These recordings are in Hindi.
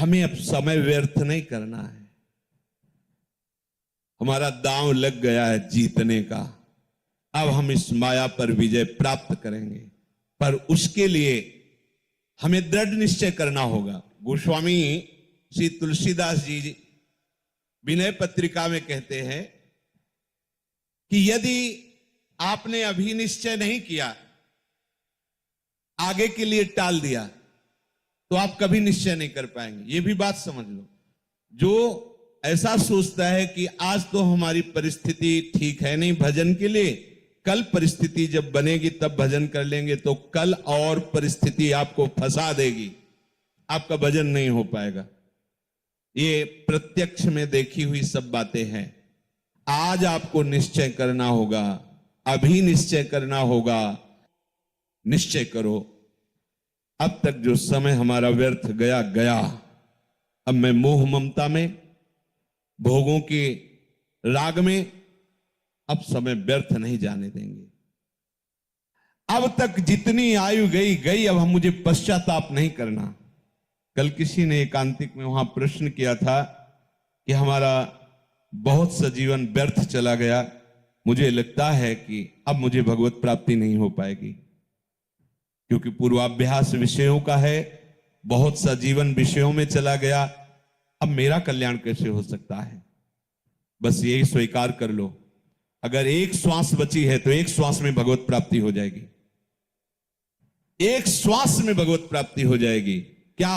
हमें अब समय व्यर्थ नहीं करना है। हमारा दांव लग गया है जीतने का। अब हम इस माया पर विजय प्राप्त करेंगे, पर उसके लिए हमें दृढ़ निश्चय करना होगा। गोस्वामी श्री तुलसीदास जी विनय पत्रिका में कहते हैं कि यदि आपने अभी निश्चय नहीं किया, आगे के लिए टाल दिया, तो आप कभी निश्चय नहीं कर पाएंगे। ये भी बात समझ लो। जो ऐसा सोचता है कि आज तो हमारी परिस्थिति ठीक है नहीं भजन के लिए, कल परिस्थिति जब बनेगी तब भजन कर लेंगे, तो कल और परिस्थिति आपको फंसा देगी, आपका भजन नहीं हो पाएगा। ये प्रत्यक्ष में देखी हुई सब बातें हैं। आज आपको निश्चय करना होगा, अभी निश्चय करना होगा। निश्चय करो, अब तक जो समय हमारा व्यर्थ गया गया। अब मैं मोह ममता में, भोगों के राग में अब समय व्यर्थ नहीं जाने देंगे। अब तक जितनी आयु गई गई, अब हम मुझे पश्चाताप नहीं करना। कल किसी ने एकांतिक में वहां प्रश्न किया था कि हमारा बहुत सा जीवन व्यर्थ चला गया, मुझे लगता है कि अब मुझे भगवत प्राप्ति नहीं हो पाएगी, क्योंकि पूर्वाभ्यास विषयों का है, बहुत सा जीवन विषयों में चला गया, अब मेरा कल्याण कैसे हो सकता है। बस यही स्वीकार कर लो, अगर एक श्वास बची है तो एक श्वास में भगवत प्राप्ति हो जाएगी, एक श्वास में भगवत प्राप्ति हो जाएगी। क्या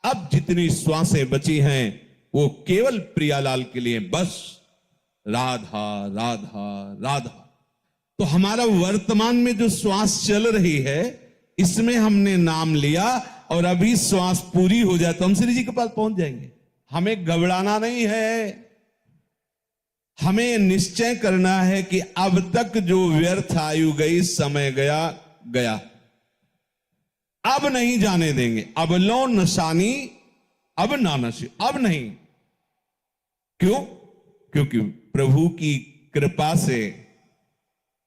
अब जितनी श्वासें बची हैं वो केवल प्रियालाल के लिए, बस राधा राधा राधा। तो हमारा वर्तमान में जो श्वास चल रही है, इसमें हमने नाम लिया, और अभी श्वास पूरी हो जाए तो हम श्री जी के पास पहुंच जाएंगे। हमें घबराना नहीं है, हमें निश्चय करना है कि अब तक जो व्यर्थ आयु गई, समय गया गया, अब नहीं जाने देंगे। अब लो नशानी अब ना नशे, अब नहीं। क्यों? क्योंकि प्रभु की कृपा से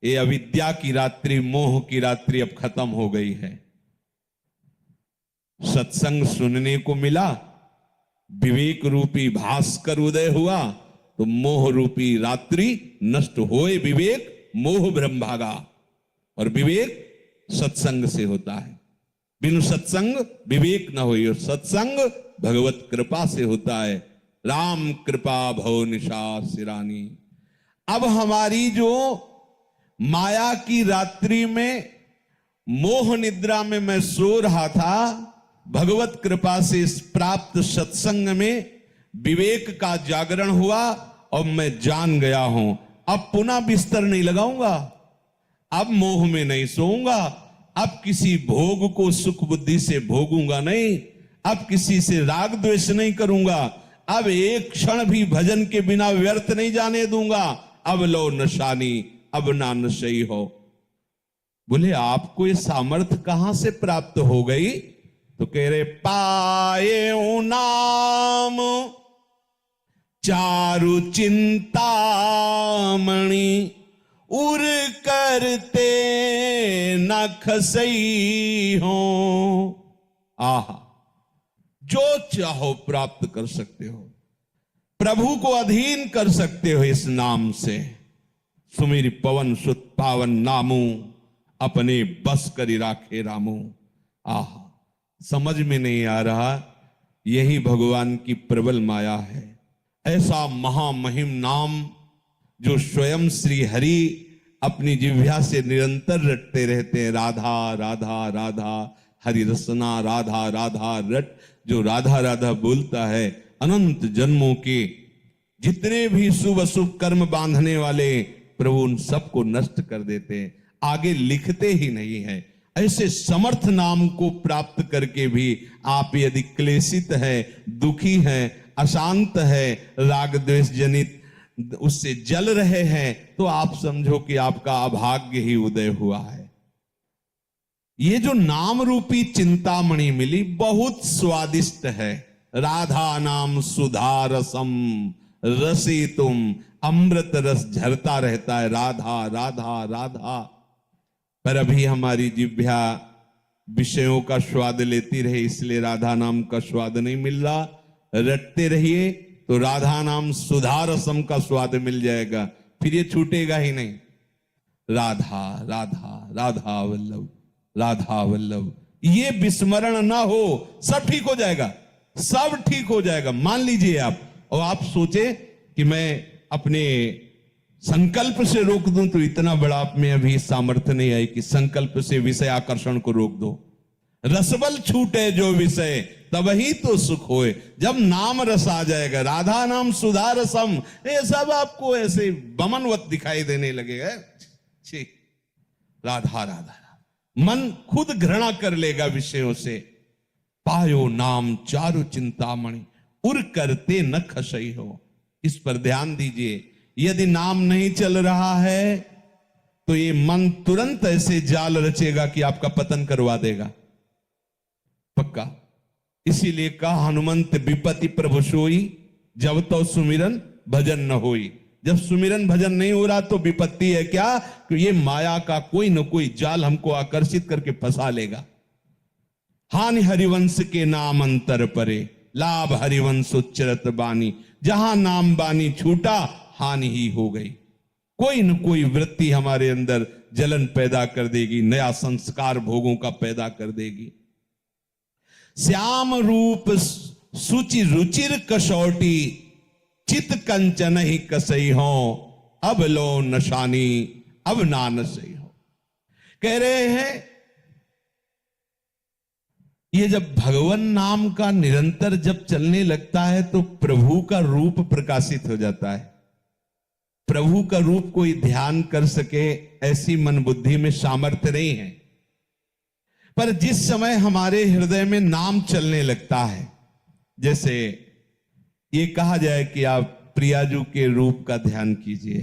ये अविद्या की रात्रि, मोह की रात्रि अब खत्म हो गई है। सत्संग सुनने को मिला, विवेक रूपी भास्कर उदय हुआ, तो मोह रूपी रात्रि नष्ट होए। विवेक मोह भ्रम भागा, और विवेक सत्संग से होता है। बिनु सत्संग विवेक न होई, और सत्संग भगवत कृपा से होता है। राम कृपा भव निशा सिरानी। अब हमारी जो माया की रात्रि में, मोह निद्रा में मैं सो रहा था, भगवत कृपा से इस प्राप्त सत्संग में विवेक का जागरण हुआ, और मैं जान गया हूं अब पुनः बिस्तर नहीं लगाऊंगा, अब मोह में नहीं सोऊंगा, अब किसी भोग को सुख बुद्धि से भोगूंगा नहीं, अब किसी से राग द्वेष नहीं करूंगा, अब एक क्षण भी भजन के बिना व्यर्थ नहीं जाने दूंगा। अब लो नशानी अब ना नशई हो। बोले आपको ये सामर्थ्य कहां से प्राप्त हो गई? तो कह रहे पाए नाम चारु चिंतामणि, उर करते न खसई हो। आहा, जो चाहो प्राप्त कर सकते हो, प्रभु को अधीन कर सकते हो इस नाम से। सुमिर पवन सुत पावन नामू, अपने बस करी राखे रामू। आहा, समझ में नहीं आ रहा, यही भगवान की प्रबल माया है। ऐसा महामहिम नाम जो स्वयं श्री हरि अपनी जिह्वा से निरंतर रटते रहते हैं। राधा राधा राधा हरि रसना, राधा राधा रट। जो राधा राधा बोलता है, अनंत जन्मों के जितने भी शुभ अशुभ कर्म बांधने वाले प्रभु उन सबको नष्ट कर देते हैं, आगे लिखते ही नहीं है। ऐसे समर्थ नाम को प्राप्त करके भी आप यदि क्लेशित है, दुखी है, अशांत है, राग द्वेष जनित उससे जल रहे हैं, तो आप समझो कि आपका अभाग्य ही उदय हुआ है। ये जो नाम रूपी चिंतामणि मिली बहुत स्वादिष्ट है। राधा नाम सुधा रसम रसी तुम, अमृत रस झरता रहता है। राधा राधा राधा। पर अभी हमारी जिह्वा विषयों का स्वाद लेती रहे, इसलिए राधा नाम का स्वाद नहीं मिल रहा। रटते रहिए तो राधा नाम सुधा रसम का स्वाद मिल जाएगा, फिर ये छूटेगा ही नहीं। राधा राधा राधा वल्लभ, राधा वल्लभ, ये विस्मरण ना हो, सब ठीक हो जाएगा, सब ठीक हो जाएगा। मान लीजिए आप, और आप सोचे कि मैं अपने संकल्प से रोक दूं, तो इतना बड़ा आप में अभी सामर्थ्य नहीं आई कि संकल्प से विषय आकर्षण को रोक दो। रसबल छूटे जो विषय, तब ही तो सुख होए। जब नाम रस आ जाएगा, राधा नाम सुधा रसम, ये सब आपको ऐसे बमनवत दिखाई देने लगेगा। राधा राधा, मन खुद घृणा कर लेगा विषयों से। पायो नाम चारु चिंतामणि, उर करते न खसई हो। इस पर ध्यान दीजिए, यदि नाम नहीं चल रहा है तो ये मन तुरंत ऐसे जाल रचेगा कि आपका पतन करवा देगा, पक्का। इसीलिए कहा हनुमंत विपत्ति प्रभु सोई, जब तो सुमिरन भजन न होई। जब सुमिरन भजन नहीं हो रहा तो विपत्ति है क्या, कि ये माया का कोई न कोई जाल हमको आकर्षित करके फंसा लेगा। हानि हरिवंश के नाम अंतर परे, लाभ हरिवंश उच्चरत बानी। जहां नाम बानी छूटा, हानि ही हो गई। कोई न कोई वृत्ति हमारे अंदर जलन पैदा कर देगी, नया संस्कार भोगों का पैदा कर देगी। श्याम रूप सुचि रुचिर कसौटी, चित कंचन ही कसई हो। अब लो नशानी, अब ना नसई हो। कह रहे हैं ये जब भगवान नाम का निरंतर जब चलने लगता है तो प्रभु का रूप प्रकाशित हो जाता है। प्रभु का रूप कोई ध्यान कर सके ऐसी मन बुद्धि में सामर्थ्य नहीं है, पर जिस समय हमारे हृदय में नाम चलने लगता है, जैसे ये कहा जाए कि आप प्रियाजू के रूप का ध्यान कीजिए,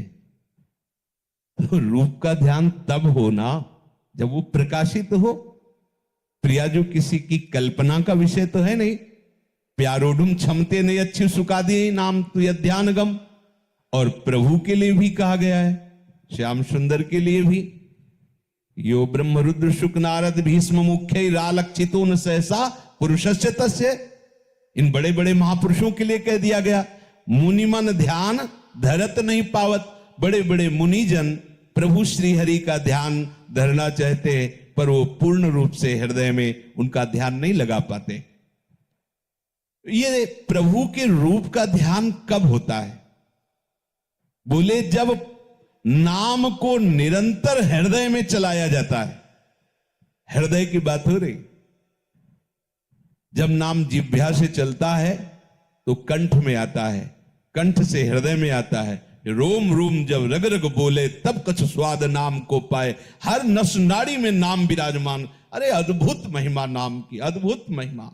तो रूप का ध्यान तब होना जब वो प्रकाशित हो। प्रियाजू किसी की कल्पना का विषय तो है नहीं। प्यारोडुम क्षमते नहीं अच्छी सुखा दी नाम तु ध्यान गम। और प्रभु के लिए भी कहा गया है, श्याम सुंदर के लिए भी। यो ब्रह्म रुद्र शुक नारद भीष्म मुख्य रालक्षितो न सहसा पुरुषस्य तस्य। इन बड़े बड़े महापुरुषों के लिए कह दिया गया। मुनिमन ध्यान धरत नहीं पावत। बड़े बड़े मुनिजन प्रभु श्री हरि का ध्यान धरना चाहते, पर वो पूर्ण रूप से हृदय में उनका ध्यान नहीं लगा पाते। ये प्रभु के रूप का ध्यान कब होता है? बोले जब नाम को निरंतर हृदय में चलाया जाता है। हृदय की बात हो रही। जब नाम जिह्वा से चलता है तो कंठ में आता है, कंठ से हृदय में आता है। रोम रोम जब रग रग बोले, तब कछ स्वाद नाम को पाए। हर नस नाड़ी में नाम विराजमान। अरे अद्भुत महिमा नाम की, अद्भुत महिमा।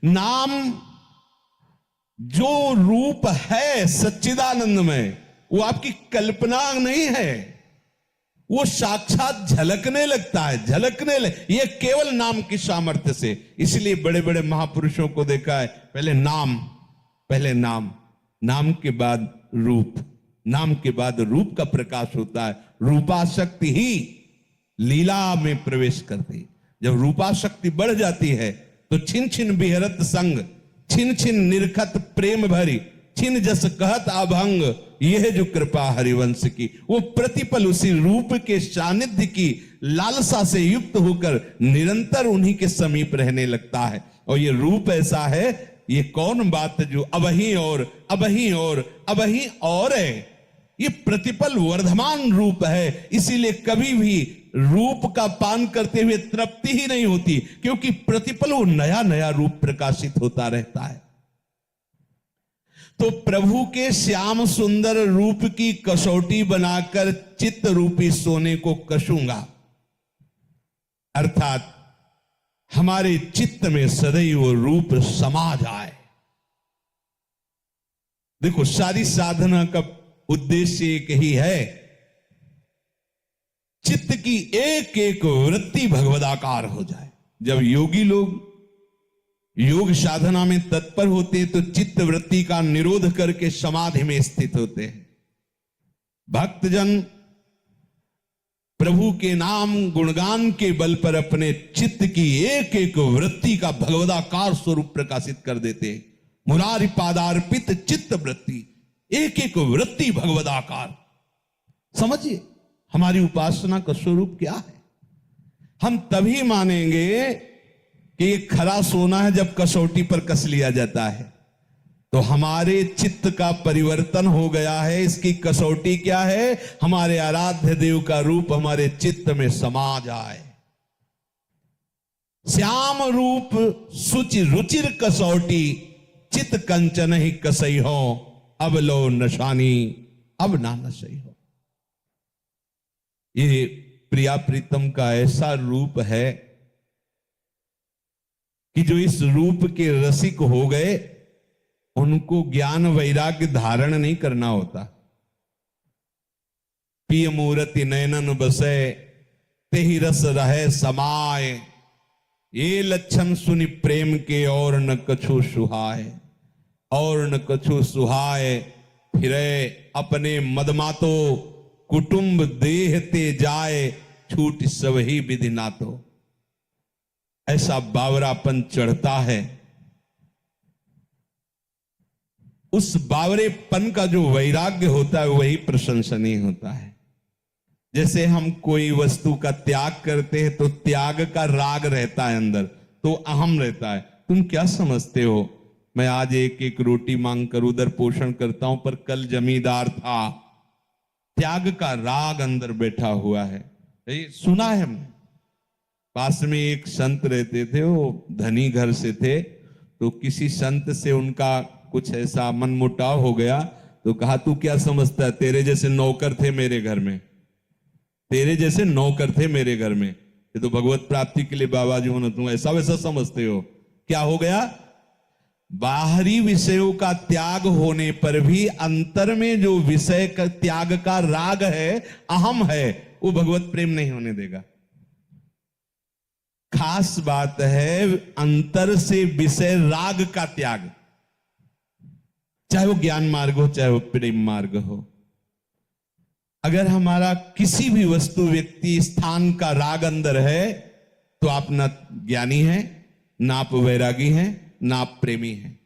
नाम जो रूप है सच्चिदानंद में, वो आपकी कल्पना नहीं है, वो साक्षात झलकने लगता है, ये केवल नाम की सामर्थ्य से। इसलिए बड़े बड़े महापुरुषों को देखा है, पहले नाम, नाम के बाद रूप, नाम के बाद रूप का प्रकाश होता है। रूपाशक्ति ही लीला में प्रवेश करती। जब रूपाशक्ति बढ़ जाती है तो छिन छिन बिहरत संग, छिन छिन निरखत प्रेम भरी, छिन जस कहत अभंग। यह जो कृपा हरिवंश की, वो प्रतिपल उसी रूप के सानिध्य की लालसा से युक्त होकर निरंतर उन्हीं के समीप रहने लगता है। और ये रूप ऐसा है, ये कौन बात जो अबही और है, ये प्रतिपल वर्धमान रूप है। इसीलिए कभी भी रूप का पान करते हुए तृप्ति ही नहीं होती, क्योंकि प्रतिपल वो नया नया रूप प्रकाशित होता रहता है। तो प्रभु के श्याम सुंदर रूप की कसौटी बनाकर चित्त रूपी सोने को कसूंगा, अर्थात हमारे चित्त में सदैव वो रूप समा जाए। देखो, सारी साधना का उद्देश्य एक ही है, चित्त की एक एक वृत्ति भगवदाकार हो जाए। जब योगी लोग योग साधना में तत्पर होते हैं तो चित्त वृत्ति का निरोध करके समाधि में स्थित होते हैं। भक्तजन प्रभु के नाम गुणगान के बल पर अपने चित्त की एक एक वृत्ति का भगवदाकार स्वरूप प्रकाशित कर देते। मुरारी पादार्पित चित्त वृत्ति, एक एक वृत्ति भगवदाकार। समझिए हमारी उपासना का स्वरूप क्या है। हम तभी मानेंगे कि ये खरा सोना है जब कसौटी पर कस लिया जाता है, तो हमारे चित्त का परिवर्तन हो गया है। इसकी कसौटी क्या है? हमारे आराध्य देव का रूप हमारे चित्त में समा जाए। श्याम रूप सुचि रुचिर कसौटी, चित कंचन ही कसई हो, अब लो नशानी अब ना नशई हो। ये प्रिया प्रीतम का ऐसा रूप है कि जो इस रूप के रसिक हो गए उनको ज्ञान वैराग्य धारण नहीं करना होता। पिय मूर्ति नयनन बसे तेहि रस रहे समाए, ये लक्षण सुनि प्रेम के और न कछु सुहाए, और न कछु सुहाए। फिरे अपने मदमातो कुटुंब देहते जाए, छूट सब ही विधि नातो। ऐसा बावरापन चढ़ता है। उस बावरेपन का जो वैराग्य होता है वही प्रशंसनीय होता है। जैसे हम कोई वस्तु का त्याग करते हैं तो त्याग का राग रहता है अंदर, तो अहम रहता है। तुम क्या समझते हो, मैं आज एक एक रोटी मांग कर उधर पोषण करता हूं, पर कल जमींदार था। त्याग का राग अंदर बैठा हुआ है। सुना है हमने। पास में एक संत रहते थे, वो धनी घर से थे, तो किसी संत से उनका कुछ ऐसा मनमुटाव हो गया, तो कहा तू क्या समझता है, तेरे जैसे नौकर थे मेरे घर में, तेरे जैसे नौकर थे मेरे घर में, ये तो भगवत प्राप्ति के लिए बाबा जी होना, तुम ऐसा वैसा समझते हो। क्या हो गया? बाहरी विषयों का त्याग होने पर भी अंतर में जो विषय का त्याग का राग है, अहम है, वो भगवत प्रेम नहीं होने देगा। खास बात है अंतर से विषय राग का त्याग, चाहे वो ज्ञान मार्ग हो चाहे वो प्रेम मार्ग हो। अगर हमारा किसी भी वस्तु व्यक्ति स्थान का राग अंदर है तो आप ना ज्ञानी हैं, ना आप वैरागी हैं, ना आप प्रेमी हैं।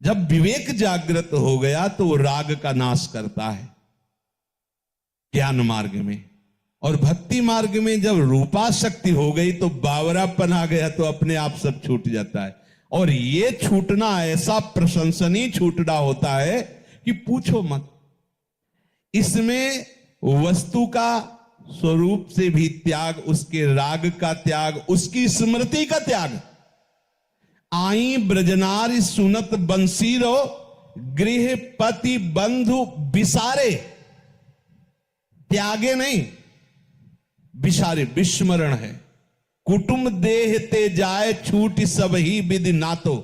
जब विवेक जागृत हो गया तो वो राग का नाश करता है ज्ञान मार्ग में। और भक्ति मार्ग में जब रूपाशक्ति हो गई तो बावरापन आ गया, तो अपने आप सब छूट जाता है। और ये छूटना ऐसा प्रशंसनीय छूटना होता है कि पूछो मत। इसमें वस्तु का स्वरूप से भी त्याग, उसके राग का त्याग, उसकी स्मृति का त्याग। आई ब्रजनारी सुनत बंसीरो, गृह पति बंधु बिसारे, त्यागे नहीं बिसारे, विस्मरण है। कुटुंब देहते जाए, छूट सब ही विधि नातो।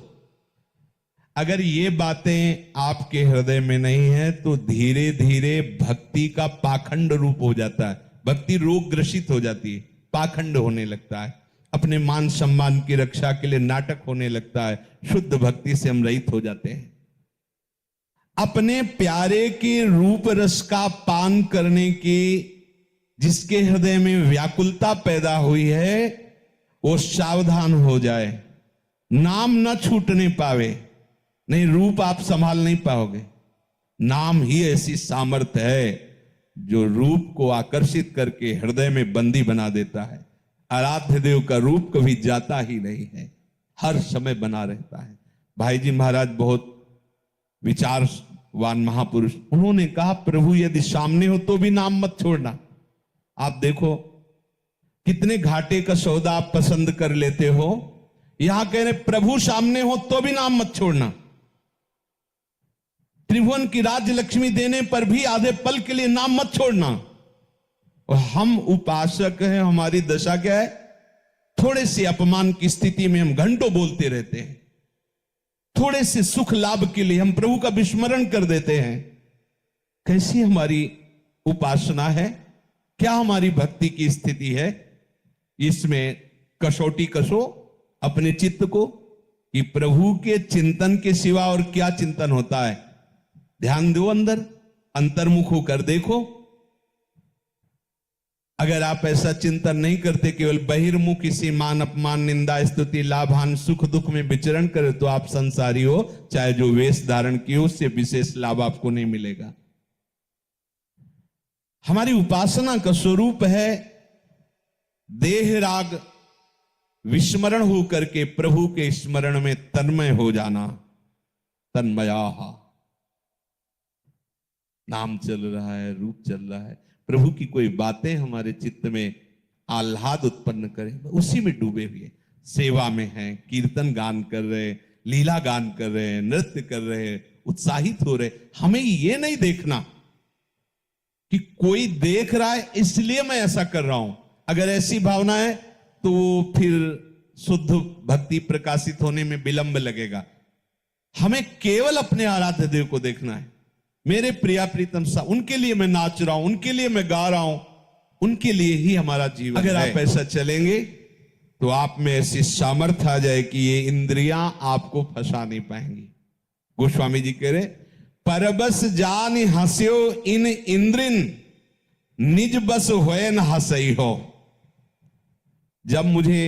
अगर ये बातें आपके हृदय में नहीं है तो धीरे धीरे भक्ति का पाखंड रूप हो जाता है। भक्ति रोग ग्रसित हो जाती है, पाखंड होने लगता है, अपने मान सम्मान की रक्षा के लिए नाटक होने लगता है। शुद्ध भक्ति से हम रहित हो जाते हैं। अपने प्यारे के रूप रस का पान करने की जिसके हृदय में व्याकुलता पैदा हुई है वो सावधान हो जाए, नाम न छूटने पावे। नहीं, रूप आप संभाल नहीं पाओगे। नाम ही ऐसी सामर्थ्य है जो रूप को आकर्षित करके हृदय में बंदी बना देता है। आराध्य देव का रूप कभी जाता ही नहीं है, हर समय बना रहता है। भाई जी महाराज बहुत विचारवान महापुरुष, उन्होंने कहा प्रभु यदि सामने हो तो भी नाम मत छोड़ना। आप देखो कितने घाटे का सौदा आप पसंद कर लेते हो। यहां कह रहे प्रभु सामने हो तो भी नाम मत छोड़ना। त्रिभुवन की राज्य लक्ष्मी देने पर भी आधे पल के लिए नाम मत छोड़ना। और हम उपासक हैं, हमारी दशा क्या है? थोड़े से अपमान की स्थिति में हम घंटों बोलते रहते हैं, थोड़े से सुख लाभ के लिए हम प्रभु का विस्मरण कर देते हैं। कैसी हमारी उपासना है? क्या हमारी भक्ति की स्थिति है? इसमें कसौटी कसो अपने चित्त को कि प्रभु के चिंतन के सिवा और क्या चिंतन होता है। ध्यान दो, अंदर अंतर्मुख होकर देखो। अगर आप ऐसा चिंतन नहीं करते, केवल बहिर्मुख इसी मान अपमान निंदा स्तुति लाभान सुख दुख में विचरण करे, तो आप संसारी हो, चाहे जो वेश धारण किए उससे विशेष लाभ आपको नहीं मिलेगा। हमारी उपासना का स्वरूप है देह राग विस्मरण हो करके प्रभु के स्मरण में तन्मय हो जाना। तन्मया, नाम चल रहा है, रूप चल रहा है, प्रभु की कोई बातें हमारे चित्त में आह्लाद उत्पन्न करें, उसी में डूबे हुए सेवा में हैं, कीर्तन गान कर रहे, लीला गान कर रहे हैं, नृत्य कर रहे हैं, उत्साहित हो रहे। हमें ये नहीं देखना कि कोई देख रहा है इसलिए मैं ऐसा कर रहा हूं। अगर ऐसी भावना है तो फिर शुद्ध भक्ति प्रकाशित होने में विलंब लगेगा। हमें केवल अपने आराध्य देव को देखना है। मेरे प्रिया प्रीतम सा, उनके लिए मैं नाच रहा हूं, उनके लिए मैं गा रहा हूं, उनके लिए ही हमारा जीवन। अगर आप ऐसा चलेंगे तो आप में ऐसी सामर्थ्य आ जाए कि ये इंद्रियां आपको फंसा नहीं पाएंगी। गोस्वामी जी कह रहे, परबस जान हंस्यो इन इंद्रिन निज बस होए न हंसई हो। जब मुझे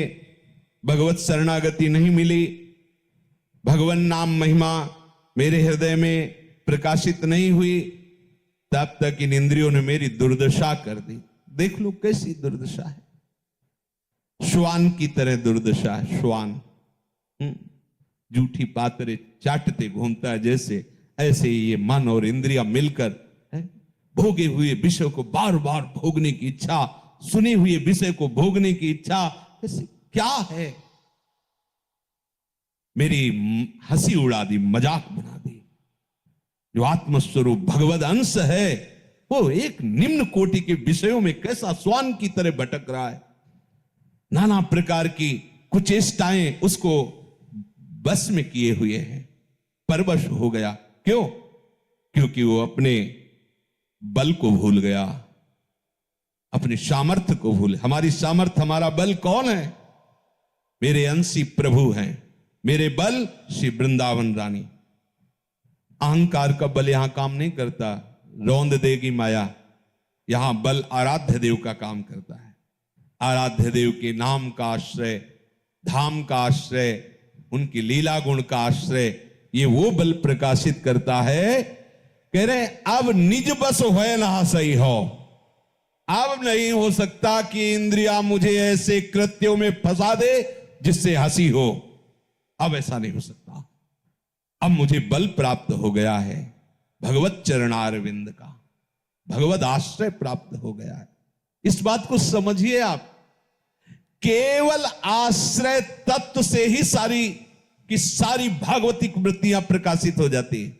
भगवत शरणागति नहीं मिली, भगवान नाम महिमा मेरे हृदय में प्रकाशित नहीं हुई, तब तक इन इंद्रियों ने मेरी दुर्दशा कर दी। देख लो कैसी दुर्दशा है, श्वान की तरह दुर्दशा है। श्वान जूठी पातरे चाटते घूमता है जैसे, ऐसे ही ये मन और इंद्रियां मिलकर भोगे हुए विषय को बार बार भोगने की इच्छा, सुने हुए विषय को भोगने की इच्छा। क्या है, मेरी हंसी उड़ा दी, मजाक बना दी। जो आत्मस्वरूप भगवद अंश है वो एक निम्न कोटि के विषयों में कैसा स्वान की तरह भटक रहा है। नाना प्रकार की कुचेष्टाएं उसको बस में किए हुए हैं, परवश हो गया। क्यों? क्योंकि वो अपने बल को भूल गया, अपने सामर्थ्य को भूल। हमारी सामर्थ्य, हमारा बल कौन है? मेरे अंशी प्रभु हैं, मेरे बल श्री वृंदावन रानी। अहंकार का बल यहां काम नहीं करता, रौंद देगी माया। यहां बल आराध्य देव का काम करता है। आराध्य देव के नाम का आश्रय, धाम का आश्रय, उनकी लीला गुण का आश्रय, ये वो बल प्रकाशित करता है। कह रहे अब निज बस होए ना सही हो। अब नहीं हो सकता कि इंद्रिया मुझे ऐसे कृत्यों में फंसा दे जिससे हंसी हो। अब ऐसा नहीं हो सकता। अब मुझे बल प्राप्त हो गया है, भगवत चरणारविंद का, भगवत आश्रय प्राप्त हो गया है। इस बात को समझिए आप। केवल आश्रय तत्व से ही सारी की सारी भागवतिक वृत्तियां प्रकाशित हो जाती है।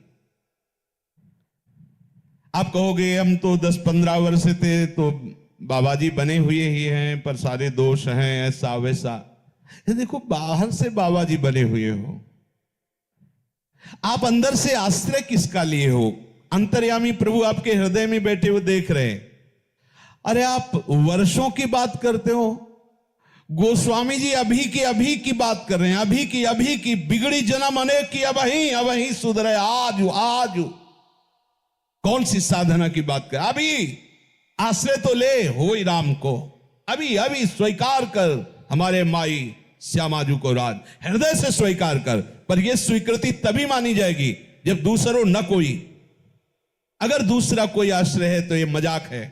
आप कहोगे हम तो 10-15 वर्ष थे तो बाबा जी बने हुए ही हैं, पर सारे दोष हैं, ऐसा वैसा। देखो, बाहर से बाबा जी बने हुए हो, आप अंदर से आश्रय किसका लिए हो? अंतर्यामी प्रभु आपके हृदय में बैठे हुए देख रहे हैं। अरे आप वर्षों की बात करते हो, गोस्वामी जी अभी की बात कर रहे हैं। अभी की बिगड़ी जन्म अनेक की, अबही सुधरे आज। कौन सी साधना की बात कर? अभी आश्रय तो ले हो राम को, अभी स्वीकार कर हमारे माई श्यामाजू को राज, हृदय से स्वीकार कर। पर यह स्वीकृति तभी मानी जाएगी जब दूसरों न कोई। अगर दूसरा कोई आश्रय है तो यह मजाक है,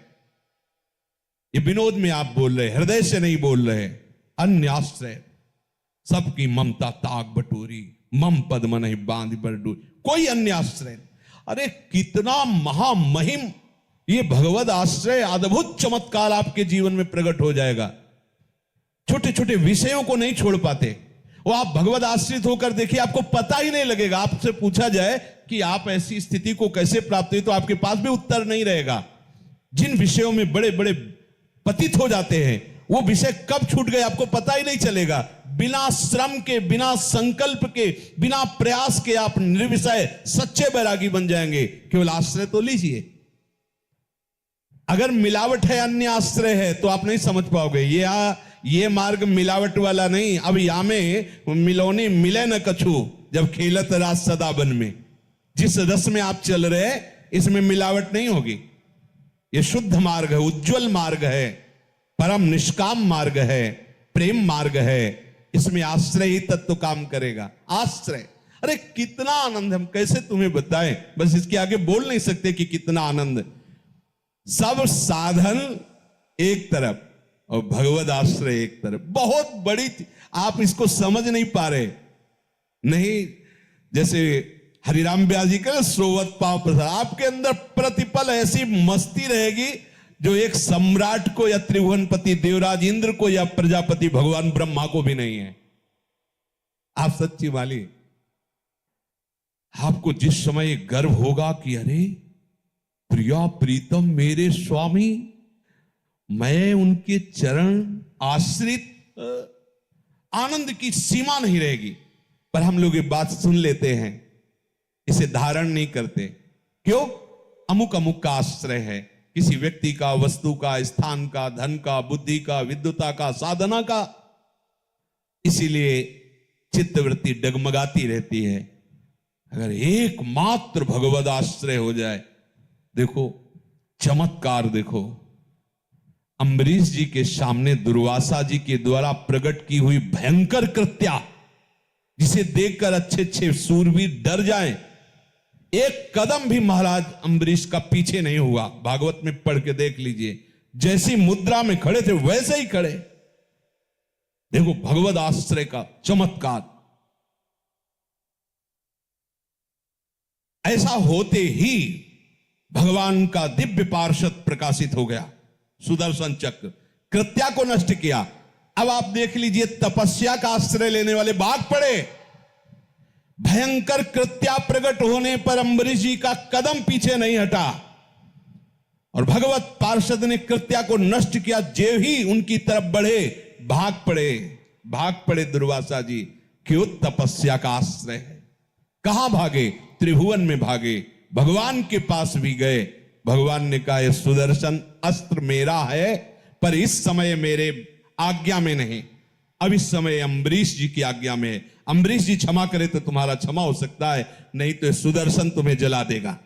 ये विनोद में आप बोल रहे, हृदय से नहीं बोल रहे। अन्य आश्रय, सबकी ममता ताक बटोरी, मम पद्म नहीं बांध पर डूरी, कोई अन्य आश्रय। अरे कितना महामहिम ये भगवद आश्रय, अद्भुत चमत्कार आपके जीवन में प्रकट हो जाएगा। छोटे छोटे विषयों को नहीं छोड़ पाते वो। आप भगवद आश्रित होकर देखिए, आपको पता ही नहीं लगेगा। आपसे पूछा जाए कि आप ऐसी स्थिति को कैसे प्राप्त हुई, तो आपके पास भी उत्तर नहीं रहेगा। जिन विषयों में बड़े बड़े पतित हो जाते हैं, वो विषय कब छूट गए आपको पता ही नहीं चलेगा। बिना श्रम के, बिना संकल्प के, बिना प्रयास के आप निर्विषय सच्चे बैरागी बन जाएंगे। केवल आश्रय तो लीजिए। अगर मिलावट है, अन्य आश्रय है, तो आप नहीं समझ पाओगे। ये मार्ग मिलावट वाला नहीं। अब यहाँ में मिलोनी मिले न कछु, जब खेलत रात सदा बन में। जिस रस में आप चल रहे, इसमें मिलावट नहीं होगी। ये शुद्ध मार्ग है, उज्जवल मार्ग है। परम निष्काम मार्ग है, प्रेम मार्ग है, इसमें आश्रय ही तत्व काम करेगा। आश्रय, अरे कितना आनंद, हम कैसे तुम्हें बताएं, बस इसके आगे बोल नहीं सकते कि कितना आनंद। सब साधन एक तरफ और भगवद आश्रय एक तरफ, बहुत बड़ी, आप इसको समझ नहीं पा रहे। नहीं, जैसे हरिराम व्यास जी का स्रोवत पाव प्रसाद, आपके अंदर प्रतिपल ऐसी मस्ती रहेगी जो एक सम्राट को या त्रिभुवनपति देवराज इंद्र को या प्रजापति भगवान ब्रह्मा को भी नहीं है। आप सच्ची वाली, आपको जिस समय गर्व होगा कि अरे प्रिया प्रीतम मेरे स्वामी, मैं उनके चरण आश्रित, आनंद की सीमा नहीं रहेगी। पर हम लोग ये बात सुन लेते हैं, इसे धारण नहीं करते। क्यों? अमुक अमुक का आश्रय है, किसी व्यक्ति का, वस्तु का, स्थान का, धन का, बुद्धि का, विद्वता का, साधना का, इसीलिए चित्तवृत्ति डगमगाती रहती है। अगर एकमात्र भगवद आश्रय हो जाए, देखो चमत्कार, देखो अम्बरीश जी के सामने दुर्वासा जी के द्वारा प्रकट की हुई भयंकर कृत्या, जिसे देखकर अच्छे अच्छे सूरवीर डर जाएं, एक कदम भी महाराज अम्बरीश का पीछे नहीं हुआ। भागवत में पढ़ के देख लीजिए, जैसी मुद्रा में खड़े थे वैसे ही खड़े। देखो भगवद आश्रय का चमत्कार। ऐसा होते ही भगवान का दिव्य पार्षद प्रकाशित हो गया, सुदर्शन चक्र, कृत्या को नष्ट किया। अब आप देख लीजिए, तपस्या का आश्रय लेने वाले भाग पड़े। भयंकर कृत्या प्रकट होने पर अम्बरीश जी का कदम पीछे नहीं हटा और भगवत पार्षद ने कृत्या को नष्ट किया। जे ही उनकी तरफ बढ़े, भाग पड़े दुर्वासा जी। क्यों? तपस्या का आश्रय है। कहां भागे? त्रिभुवन में भागे, भगवान के पास भी गए। भगवान ने कहा, सुदर्शन अस्त्र मेरा है, पर इस समय मेरे आज्ञा में नहीं, अब इस समय अम्बरीश जी की आज्ञा में है। अम्बरीश जी क्षमा करे तो तुम्हारा क्षमा हो सकता है, नहीं तो सुदर्शन तुम्हें जला देगा।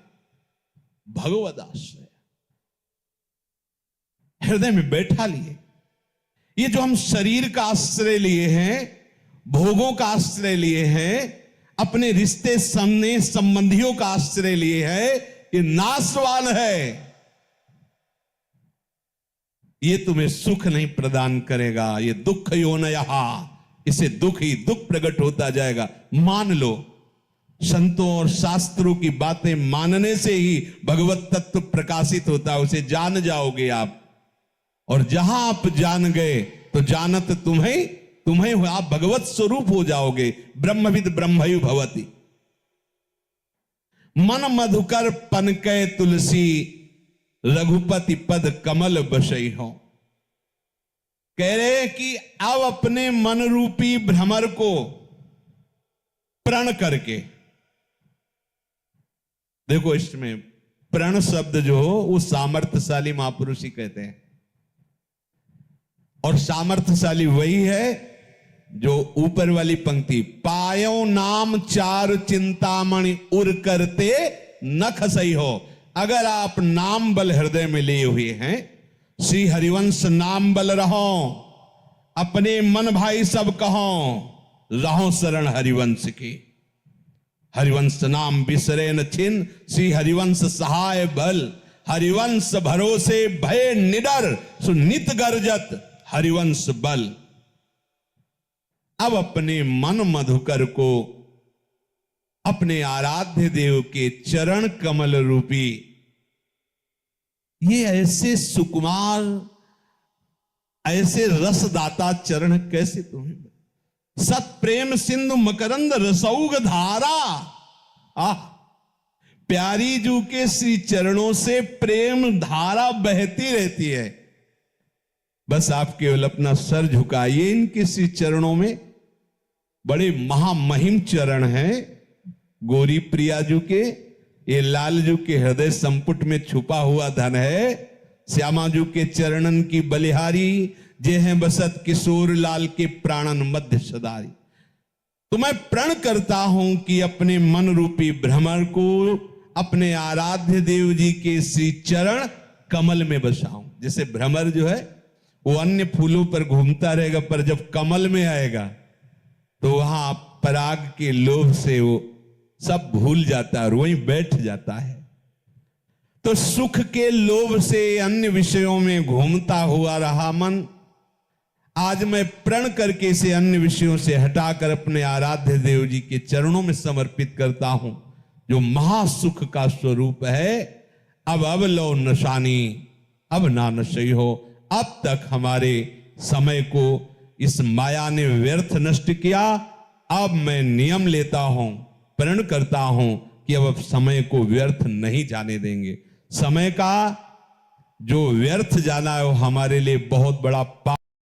भगवद आश्रय हृदय में बैठा लिए। ये जो हम शरीर का आश्रय लिए हैं, भोगों का आश्रय लिए हैं, अपने रिश्ते सामने संबंधियों का आश्रय लिए हैं, ये नाशवान है। ये तुम्हें सुख नहीं प्रदान करेगा, ये दुख योनयः, इसे दुख ही दुख प्रकट होता जाएगा। मान लो, संतों और शास्त्रों की बातें मानने से ही भगवत तत्व प्रकाशित होता है, उसे जान जाओगे आप। और जहां आप जान गए तो जानत तुम्हें हो, आप भगवत स्वरूप हो जाओगे। ब्रह्मविद ब्रह्मयु भवति। मन मधुकर पनकै तुलसी, रघुपति पद कमल बसई हो। कह रहे कि अब अपने मन रूपी भ्रमर को प्रण करके, देखो इसमें प्रण शब्द जो हो वो सामर्थ्यशाली महापुरुष ही कहते हैं, और सामर्थ्यशाली वही है जो ऊपर वाली पंक्ति, पायो नाम चार चिंतामणि उर करते न खसई हो। अगर आप नाम बल हृदय में लिए हुए हैं, श्री हरिवंश नाम बल रहो, अपने मन भाई सब कहो, रहो शरण हरिवंश की। हरिवंश नाम बिसरे न छिन, श्री हरिवंश सहाय बल। हरिवंश भरोसे भय निडर, सुनित गर्जत हरिवंश बल। अब अपने मन मधुकर को अपने आराध्य देव के चरण कमल रूपी, ये ऐसे सुकुमार, ऐसे रसदाता चरण कैसे तुम्हें। सत प्रेम सिंधु मकरंद रसौग धारा। प्यारी जू के श्री चरणों से प्रेम धारा बहती रहती है। बस आप केवल अपना सर झुकाइए इनके श्री चरणों में। बड़े महामहिम चरण हैं गौरी प्रिया जू के। ये लाल जू के हृदय संपुट में छुपा हुआ धन है। श्यामा जू के चरणन की बलिहारी, जे हैं बसत किशोर लाल के प्राणन मध्य सदारी। तो मैं प्रण करता हूं कि अपने मन रूपी भ्रमर को अपने आराध्य देव जी के श्री चरण कमल में बसाऊं। जैसे भ्रमर जो है वो अन्य फूलों पर घूमता रहेगा, पर जब कमल में आएगा तो वहां पराग के लोभ से वो सब भूल जाता है और वहीं बैठ जाता है। तो सुख के लोभ से अन्य विषयों में घूमता हुआ रहा मन, आज मैं प्रण करके इसे अन्य विषयों से हटाकर अपने आराध्य देव जी के चरणों में समर्पित करता हूं, जो महासुख का स्वरूप है। अब लो नशानी, अब ना नशई हो। अब तक हमारे समय को इस माया ने व्यर्थ नष्ट किया। अब मैं नियम लेता हूं, प्रण करता हूं कि अब समय को व्यर्थ नहीं जाने देंगे। समय का जो व्यर्थ जाना है वो हमारे लिए बहुत बड़ा